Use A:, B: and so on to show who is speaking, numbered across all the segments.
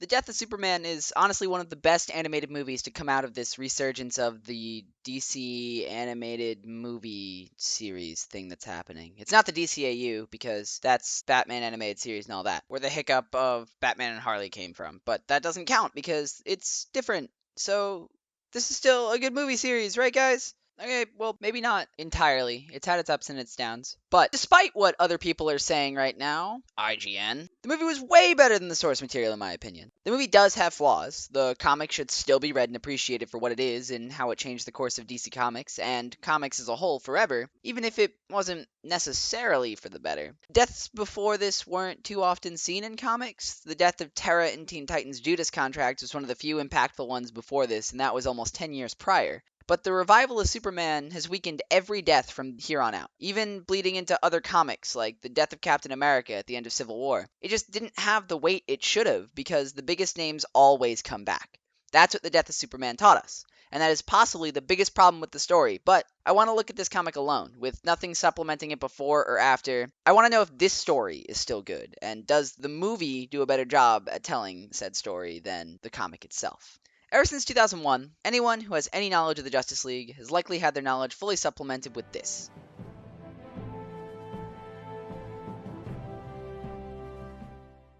A: The Death of Superman is honestly one of the best animated movies to come out of this resurgence of the DC animated movie series thing that's happening. It's not the DCAU, because that's Batman animated series and all that, where the hiccup of Batman and Harley came from. But that doesn't count because it's different. So this is still a good movie series, right, guys? Okay, well, maybe not entirely. It's had its ups and its downs. But despite what other people are saying right now, IGN, the movie was way better than the source material, in my opinion. The movie does have flaws. The comic should still be read and appreciated for what it is and how it changed the course of DC Comics and comics as a whole forever, even if it wasn't necessarily for the better. Deaths before this weren't too often seen in comics. The death of Terra in Teen Titans Judas Contract was one of the few impactful ones before this, and that was almost 10 years prior. But the revival of Superman has weakened every death from here on out, even bleeding into other comics like the death of Captain America at the end of Civil War. It just didn't have the weight it should have because the biggest names always come back. That's what the death of Superman taught us, and that is possibly the biggest problem with the story. But I want to look at this comic alone, with nothing supplementing it before or after. I want to know if this story is still good, and does the movie do a better job at telling said story than the comic itself. Ever since 2001, anyone who has any knowledge of the Justice League has likely had their knowledge fully supplemented with this.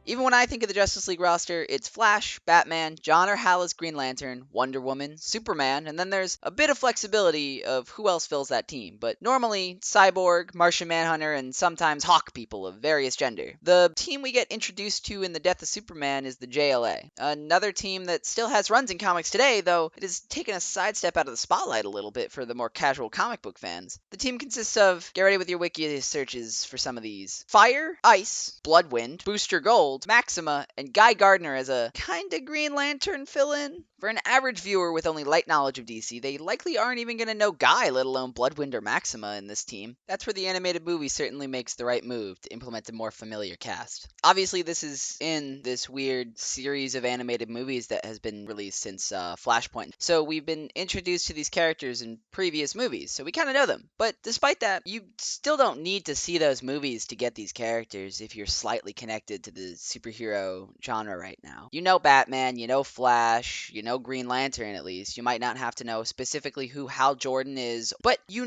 A: Even when I think of the Justice League roster, it's Flash, Batman, John or Hal as Green Lantern, Wonder Woman, Superman, and then there's a bit of flexibility of who else fills that team, but normally Cyborg, Martian Manhunter, and sometimes Hawk people of various gender. The team we get introduced to in The Death of Superman is the JLA, another team that still has runs in comics today, though it has taken a sidestep out of the spotlight a little bit for the more casual comic book fans. The team consists of, get ready with your wiki searches for some of these, Fire, Ice, Bloodwind, Booster Gold, Maxima, and Guy Gardner as a kinda Green Lantern fill-in. For an average viewer with only light knowledge of DC, they likely aren't even going to know Guy, let alone Bloodwind or Maxima in this team. That's where the animated movie certainly makes the right move to implement a more familiar cast. Obviously, this is in this weird series of animated movies that has been released since Flashpoint. So we've been introduced to these characters in previous movies, so we kind of know them. But despite that, you still don't need to see those movies to get these characters if you're slightly connected to the superhero genre right now. You know Batman, you know Flash, you know Green Lantern at least. You might not have to know specifically who Hal Jordan is, but you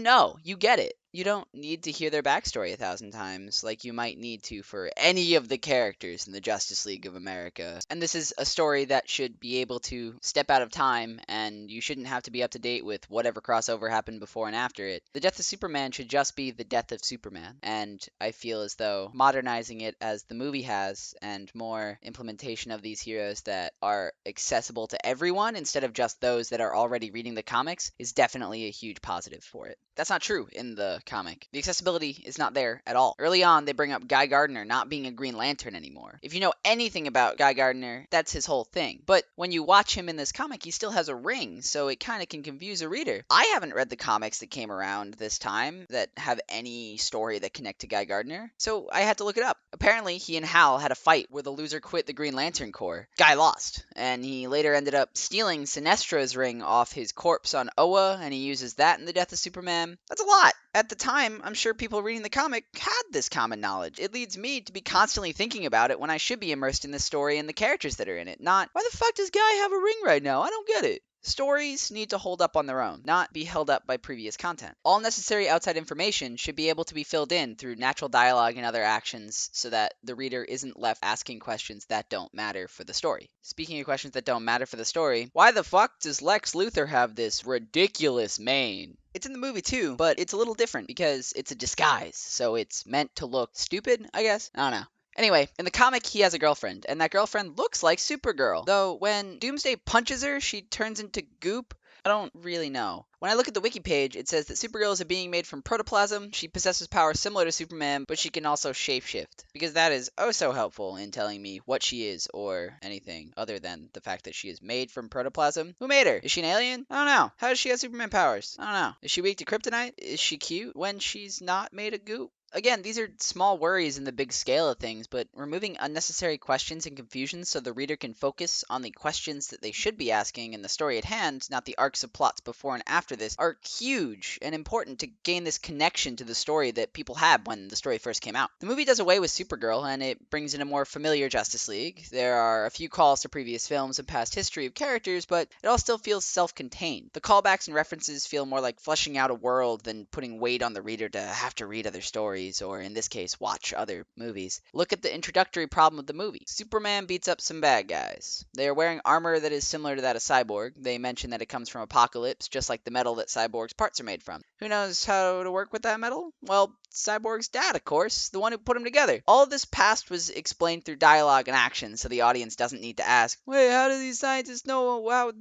A: get it. You don't need to hear their backstory 1,000 times like you might need to for any of the characters in the Justice League of America. And this is a story that should be able to step out of time, and you shouldn't have to be up to date with whatever crossover happened before and after it. The Death of Superman should just be the Death of Superman, and I feel as though modernizing it as the movie has, and more implementation of these heroes that are accessible to everyone instead of just those that are already reading the comics, is definitely a huge positive for it. That's not true in the comic. The accessibility is not there at all. Early on, they bring up Guy Gardner not being a Green Lantern anymore. If you know anything about Guy Gardner, that's his whole thing. But when you watch him in this comic, he still has a ring, so it kind of can confuse a reader. I haven't read the comics that came around this time that have any story that connect to Guy Gardner, so I had to look it up. Apparently, he and Hal had a fight where the loser quit the Green Lantern Corps. Guy lost, and he later ended up stealing Sinestro's ring off his corpse on Oa, and he uses that in The Death of Superman. That's a lot. At the time, I'm sure people reading the comic had this common knowledge. It leads me to be constantly thinking about it when I should be immersed in the story and the characters that are in it, not, why the fuck does Guy have a ring right now? I don't get it. Stories need to hold up on their own, not be held up by previous content. All necessary outside information should be able to be filled in through natural dialogue and other actions so that the reader isn't left asking questions that don't matter for the story. Speaking of questions that don't matter for the story, why the fuck does Lex Luthor have this ridiculous mane? It's in the movie too, but it's a little different because it's a disguise, so it's meant to look stupid, I guess? I don't know. Anyway, in the comic, he has a girlfriend, and that girlfriend looks like Supergirl. Though, when Doomsday punches her, she turns into goop. I don't really know. When I look at the wiki page, it says that Supergirl is a being made from protoplasm. She possesses powers similar to Superman, but she can also shapeshift. Because that is oh so helpful in telling me what she is, or anything other than the fact that she is made from protoplasm. Who made her? Is she an alien? I don't know. How does she have Superman powers? I don't know. Is she weak to kryptonite? Is she cute when she's not made of goop? Again, these are small worries in the big scale of things, but removing unnecessary questions and confusion so the reader can focus on the questions that they should be asking in the story at hand, not the arcs of plots before and after this, are huge and important to gain this connection to the story that people had when the story first came out. The movie does away with Supergirl, and it brings in a more familiar Justice League. There are a few calls to previous films and past history of characters, but it all still feels self-contained. The callbacks and references feel more like fleshing out a world than putting weight on the reader to have to read other stories, or in this case, watch other movies. Look at the introductory problem of the movie. Superman beats up some bad guys. They are wearing armor that is similar to that of Cyborg. They mention that it comes from Apocalypse, just like the metal that Cyborg's parts are made from. Who knows how to work with that metal? Well, Cyborg's dad, of course, the one who put him together. All of this past was explained through dialogue and action, so the audience doesn't need to ask, wait, how do these scientists know how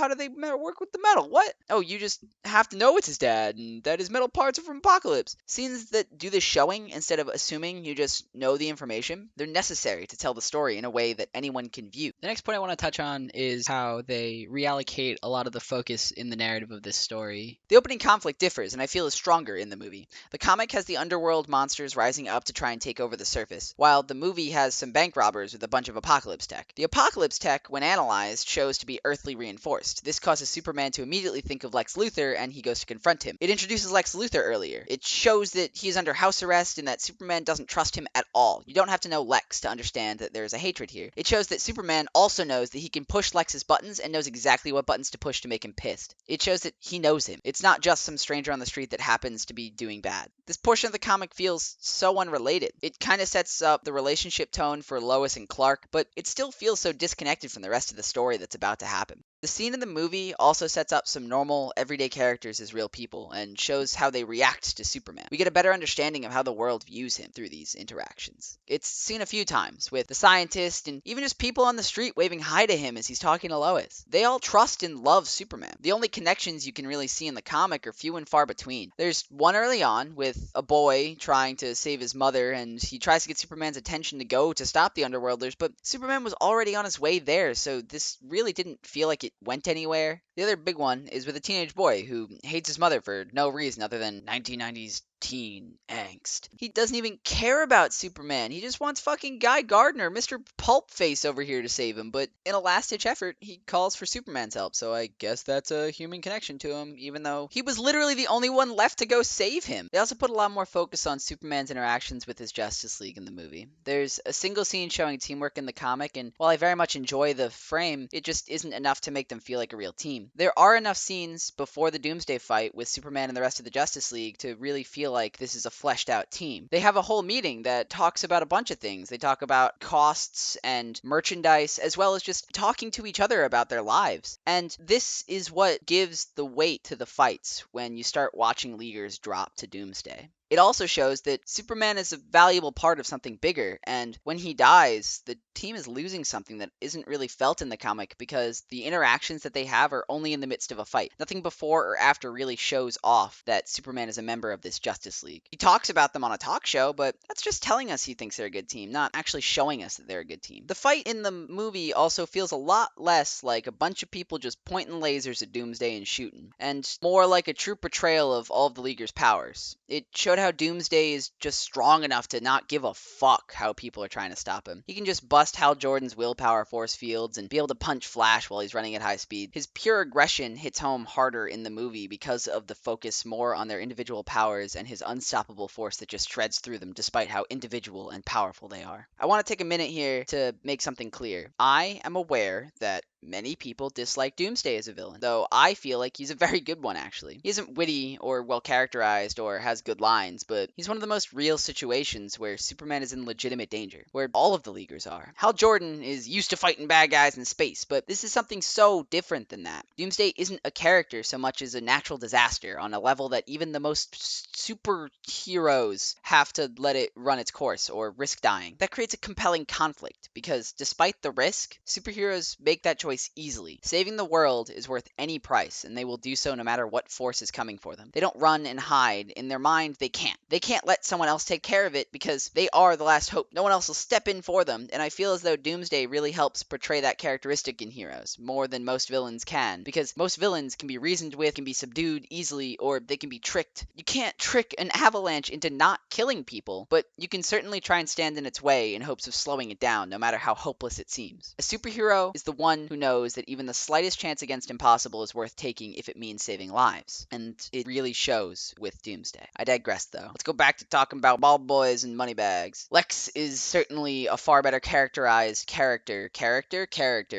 A: do they work with the metal? What? Oh, you just have to know it's his dad, and that his metal parts are from Apocalypse. Scenes that do the showing instead of assuming you just know the information, they're necessary to tell the story in a way that anyone can view.
B: The next point I want to touch on is how they reallocate a lot of the focus in the narrative of this story.
A: The opening conflict differs, and I feel is stronger in the movie. The comic has the underworld monsters rising up to try and take over the surface, while the movie has some bank robbers with a bunch of Apocalypse tech. The Apocalypse tech, when analyzed, shows to be earthly reinforced. This causes Superman to immediately think of Lex Luthor, and he goes to confront him. It introduces Lex Luthor earlier. It shows that he is under house arrest and that Superman doesn't trust him at all. You don't have to know Lex to understand that there is a hatred here. It shows that Superman also knows that he can push Lex's buttons and knows exactly what buttons to push to make him pissed. It shows that he knows him. It's not just some stranger on the street that happens to be doing bad. This portion of the comic feels so unrelated. It kind of sets up the relationship tone for Lois and Clark, but it still feels so disconnected from the rest of the story that's about to happen. The scene in the movie also sets up some normal, everyday characters as real people and shows how they react to Superman. We get a better understanding of how the world views him through these interactions. It's seen a few times with the scientist and even just people on the street waving hi to him as he's talking to Lois. They all trust and love Superman. The only connections you can really see in the comic are few and far between. There's one early on with a boy trying to save his mother, and he tries to get Superman's attention to go to stop the Underworlders, but Superman was already on his way there, so this really didn't feel like it went anywhere. The other big one is with a teenage boy who hates his mother for no reason other than 1990s teen angst. He doesn't even care about Superman. He just wants fucking Guy Gardner, Mr. Pulpface over here to save him. But in a last-ditch effort, he calls for Superman's help, so I guess that's a human connection to him, even though he was literally the only one left to go save him. They also put a lot more focus on Superman's interactions with his Justice League in the movie. There's a single scene showing teamwork in the comic, and while I very much enjoy the frame, it just isn't enough to make them feel like a real team. There are enough scenes before the Doomsday fight with Superman and the rest of the Justice League to really feel like this is a fleshed out team. They have a whole meeting that talks about a bunch of things. They talk about costs and merchandise, as well as just talking to each other about their lives. And this is what gives the weight to the fights when you start watching Leaguers drop to Doomsday. It also shows that Superman is a valuable part of something bigger, and when he dies, the team is losing something that isn't really felt in the comic because the interactions that they have are only in the midst of a fight. Nothing before or after really shows off that Superman is a member of this Justice League. He talks about them on a talk show, but that's just telling us he thinks they're a good team, not actually showing us that they're a good team. The fight in the movie also feels a lot less like a bunch of people just pointing lasers at Doomsday and shooting, and more like a true portrayal of all of the Leaguer's powers. It showed how Doomsday is just strong enough to not give a fuck how people are trying to stop him. He can just bust Hal Jordan's willpower force fields and be able to punch Flash while he's running at high speed. His pure aggression hits home harder in the movie because of the focus more on their individual powers and his unstoppable force that just shreds through them despite how individual and powerful they are. I want to take a minute here to make something clear. I am aware that many people dislike Doomsday as a villain, though I feel like he's a very good one, actually. He isn't witty or well-characterized or has good lines, but he's one of the most real situations where Superman is in legitimate danger, where all of the Leaguers are. Hal Jordan is used to fighting bad guys in space, but this is something so different than that. Doomsday isn't a character so much as a natural disaster on a level that even the most superheroes have to let it run its course or risk dying. That creates a compelling conflict, because despite the risk, superheroes make that choice choice easily. Saving the world is worth any price, and they will do so no matter what force is coming for them. They don't run and hide. In their mind, they can't. They can't let someone else take care of it because they are the last hope. No one else will step in for them, and I feel as though Doomsday really helps portray that characteristic in heroes more than most villains can, because most villains can be reasoned with, can be subdued easily, or they can be tricked. You can't trick an avalanche into not killing people, but you can certainly try and stand in its way in hopes of slowing it down, no matter how hopeless it seems. A superhero is the one who knows that even the slightest chance against impossible is worth taking if it means saving lives, and it really shows with Doomsday. I digress though. Let's go back to talking about bald boys and moneybags. Lex is certainly a far better characterized character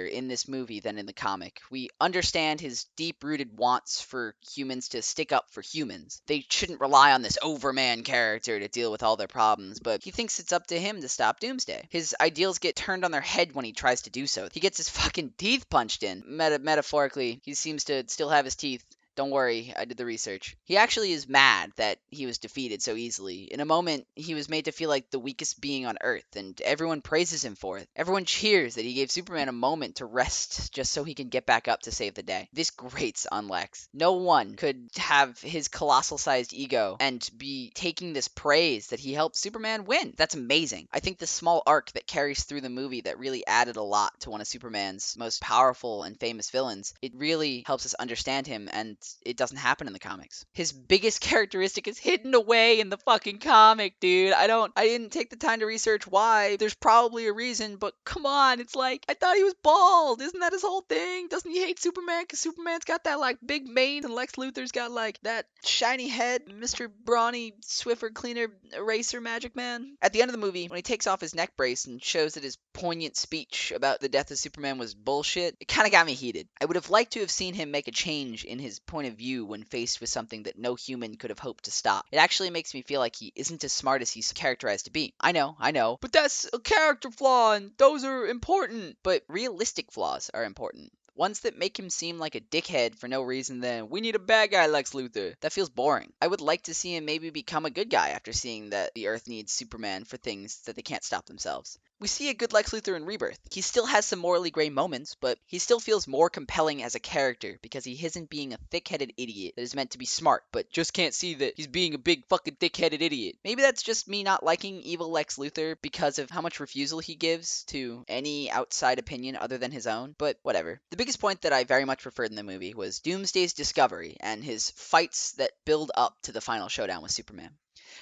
A: in this movie than in the comic. We understand his deep-rooted wants for humans to stick up for humans. They shouldn't rely on this overman character to deal with all their problems, but he thinks it's up to him to stop Doomsday. His ideals get turned on their head when he tries to do so. He gets his fucking teeth punched in. Metaphorically, he seems to still have his teeth. Don't worry, I did the research. He actually is mad that he was defeated so easily. In a moment, he was made to feel like the weakest being on Earth, and everyone praises him for it. Everyone cheers that he gave Superman a moment to rest just so he can get back up to save the day. This grates on Lex. No one could have his colossal-sized ego and be taking this praise that he helped Superman win. That's amazing. I think the small arc that carries through the movie that really added a lot to one of Superman's most powerful and famous villains, it really helps us understand him, and it doesn't happen in the comics. His biggest characteristic is hidden away in the fucking comic, dude. I didn't take the time to research why. There's probably a reason, but come on, it's like, I thought he was bald. Isn't that his whole thing? Doesn't he hate Superman because Superman's got that, like, big mane and Lex Luthor's got, like, that shiny head, Mr. Brawny, Swiffer, Cleaner, Eraser Magic Man? At the end of the movie, when he takes off his neck brace and shows that his poignant speech about the death of Superman was bullshit, it kind of got me heated. I would have liked to have seen him make a change in his point of view when faced with something that no human could have hoped to stop. It actually makes me feel like he isn't as smart as he's characterized to be. I know, but that's a character flaw and those are important. But realistic flaws are important. Ones that make him seem like a dickhead for no reason than, we need a bad guy Lex Luthor. That feels boring. I would like to see him maybe become a good guy after seeing that the Earth needs Superman for things that they can't stop themselves. We see a good Lex Luthor in Rebirth. He still has some morally gray moments, but he still feels more compelling as a character because he isn't being a thick-headed idiot that is meant to be smart, but just can't see that he's being a big fucking thick-headed idiot. Maybe that's just me not liking evil Lex Luthor because of how much refusal he gives to any outside opinion other than his own, but whatever. The biggest point that I very much preferred in the movie was Doomsday's discovery and his fights that build up to the final showdown with Superman.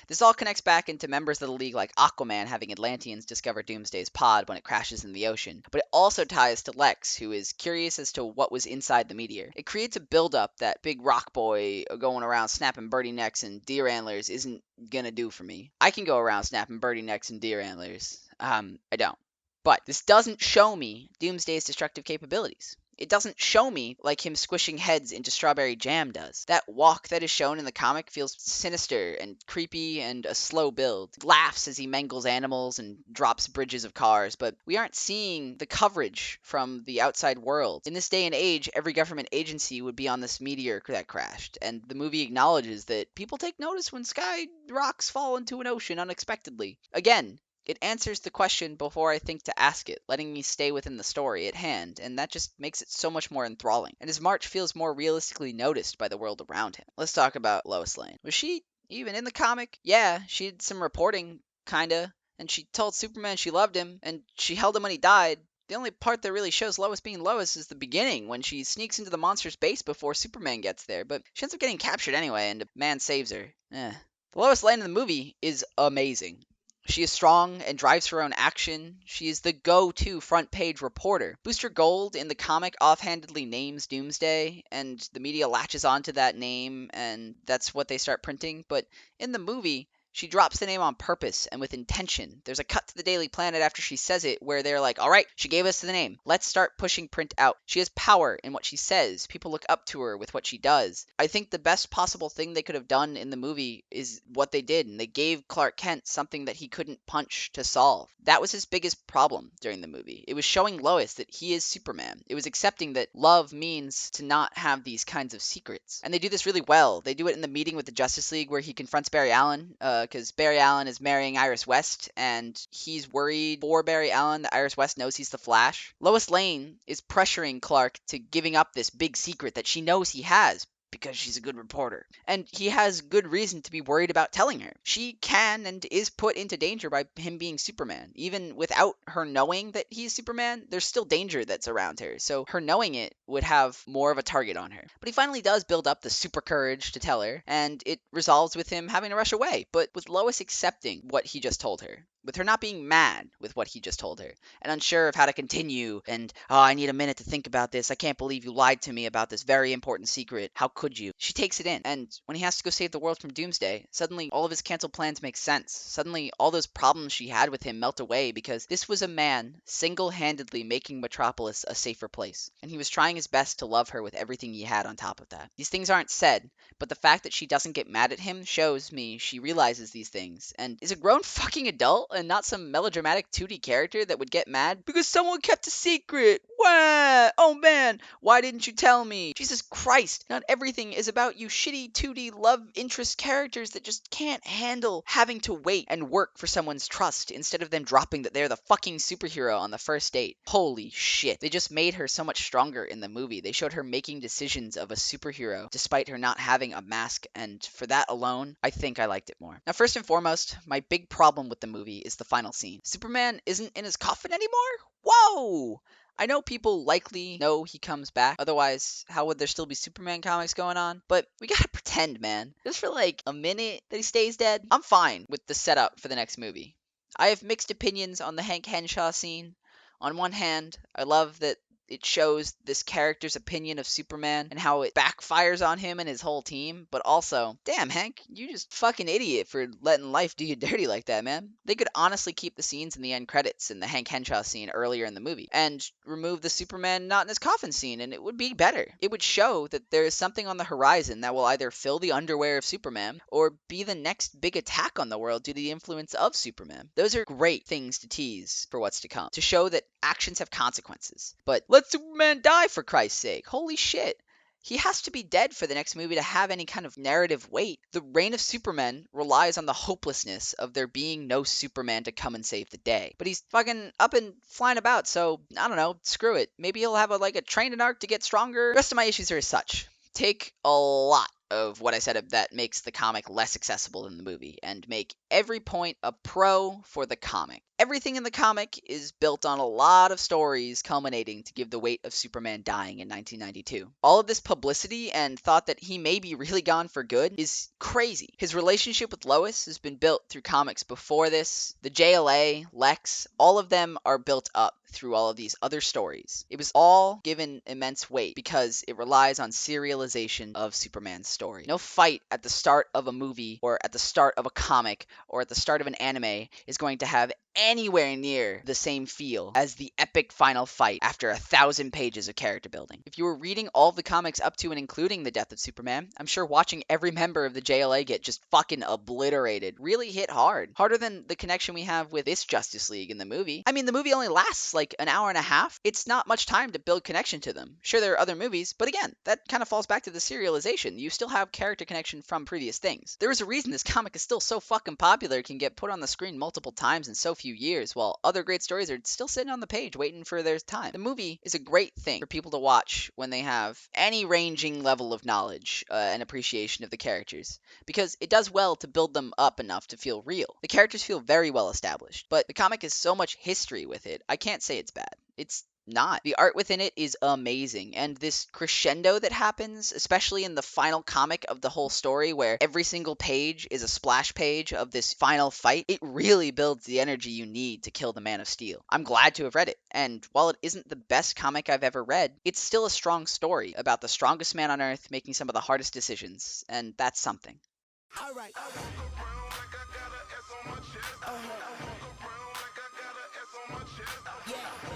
A: This all connects back into members of the League like Aquaman having Atlanteans discover Doomsday's pod when it crashes in the ocean, but it also ties to Lex, who is curious as to what was inside the meteor. It creates a build-up that big rock boy going around snapping birdie necks and deer antlers isn't gonna do for me. I can go around snapping birdie necks and deer antlers. I don't. But this doesn't show me Doomsday's destructive capabilities. It doesn't show me like him squishing heads into strawberry jam does. That walk that is shown in the comic feels sinister and creepy and a slow build. He laughs as he mangles animals and drops bridges of cars, but we aren't seeing the coverage from the outside world. In this day and age, every government agency would be on this meteor that crashed, and the movie acknowledges that people take notice when sky rocks fall into an ocean unexpectedly. Again, it answers the question before I think to ask it, letting me stay within the story at hand, and that just makes it so much more enthralling. And his march feels more realistically noticed by the world around him. Let's talk about Lois Lane. Was she even in the comic? Yeah, she did some reporting, kinda, and she told Superman she loved him, and she held him when he died. The only part that really shows Lois being Lois is the beginning, when she sneaks into the monster's base before Superman gets there, but she ends up getting captured anyway, and a man saves her. The Lois Lane in the movie is amazing. She is strong and drives her own action. She is the go-to front-page reporter. Booster Gold in the comic offhandedly names Doomsday, and the media latches onto that name, and that's what they start printing. But in the movie, she drops the name on purpose and with intention. There's a cut to the Daily Planet after she says it where they're like, all right, she gave us the name. Let's start pushing print out. She has power in what she says. People look up to her with what she does. I think the best possible thing they could have done in the movie is what they did, and they gave Clark Kent something that he couldn't punch to solve. That was his biggest problem during the movie. It was showing Lois that he is Superman. It was accepting that love means to not have these kinds of secrets. And they do this really well. They do it in the meeting with the Justice League where he confronts Barry Allen, because Barry Allen is marrying Iris West, and he's worried for Barry Allen that Iris West knows he's the Flash. Lois Lane is pressuring Clark to giving up this big secret that she knows he has, because she's a good reporter. And he has good reason to be worried about telling her. She can and is put into danger by him being Superman. Even without her knowing that he's Superman, there's still danger that's around her. So her knowing it would have more of a target on her. But he finally does build up the super courage to tell her, and it resolves with him having to rush away. But with Lois accepting what he just told her, with her not being mad with what he just told her, and unsure of how to continue, and, oh, I need a minute to think about this. I can't believe you lied to me about this very important secret. How could you? She takes it in, and when he has to go save the world from Doomsday, suddenly all of his canceled plans make sense. Suddenly all those problems she had with him melt away, because this was a man single-handedly making Metropolis a safer place, and he was trying his best to love her with everything he had on top of that. These things aren't said, but the fact that she doesn't get mad at him shows me she realizes these things, and is a grown fucking adult, and not some melodramatic 2D character that would get mad because someone kept a secret. What? Oh man, why didn't you tell me? Jesus Christ, not everything is about you shitty 2D love interest characters that just can't handle having to wait and work for someone's trust instead of them dropping that they're the fucking superhero on the first date. Holy shit. They just made her so much stronger in the movie. They showed her making decisions of a superhero despite her not having a mask, and for that alone, I think I liked it more. Now, first and foremost, my big problem with the movie is the final scene. Superman isn't in his coffin anymore? Whoa! I know people likely know he comes back, otherwise, how would there still be Superman comics going on? But we gotta pretend, man. Just for like a minute that he stays dead. I'm fine with the setup for the next movie. I have mixed opinions on the Hank Henshaw scene. On one hand, I love that it shows this character's opinion of Superman and how it backfires on him and his whole team, but also, damn, Hank, you just fucking idiot for letting life do you dirty like that, man. They could honestly keep the scenes in the end credits in the Hank Henshaw scene earlier in the movie and remove the Superman not in his coffin scene, and it would be better. It would show that there is something on the horizon that will either fill the underwear of Superman or be the next big attack on the world due to the influence of Superman. Those are great things to tease for what's to come, to show that actions have consequences. But let Superman die, for Christ's sake. Holy shit. He has to be dead for the next movie to have any kind of narrative weight. The reign of Superman relies on the hopelessness of there being no Superman to come and save the day. But he's fucking up and flying about, so I don't know, screw it. Maybe he'll have a training arc to get stronger. The rest of my issues are as such. Take a lot of what I said that makes the comic less accessible than the movie, and make every point a pro for the comic. Everything in the comic is built on a lot of stories culminating to give the weight of Superman dying in 1992. All of this publicity and thought that he may be really gone for good is crazy. His relationship with Lois has been built through comics before this. The JLA, Lex, all of them are built up through all of these other stories. It was all given immense weight because it relies on serialization of Superman's story. No fight at the start of a movie or at the start of a comic or at the start of an anime is going to have anywhere near the same feel as the epic final fight after 1,000 pages of character building. If you were reading all the comics up to and including the death of Superman, I'm sure watching every member of the JLA get just fucking obliterated really hit hard. Harder than the connection we have with this Justice League in the movie. I mean, the movie only lasts like an hour and a half. It's not much time to build connection to them. Sure, there are other movies, but again, that kind of falls back to the serialization. You still have character connection from previous things. There is a reason this comic is still so fucking popular, it can get put on the screen multiple times in so few years, while other great stories are still sitting on the page waiting for their time. The movie is a great thing for people to watch when they have any ranging level of knowledge and appreciation of the characters, because it does well to build them up enough to feel real. The characters feel very well established, but the comic has so much history with it, I can't say it's bad. It's not. The art within it is amazing, and this crescendo that happens, especially in the final comic of the whole story, where every single page is a splash page of this final fight, it really builds the energy you need to kill the Man of Steel. I'm glad to have read it, and while it isn't the best comic I've ever read, it's still a strong story about the strongest man on Earth making some of the hardest decisions, and that's something.
C: All right. Yeah.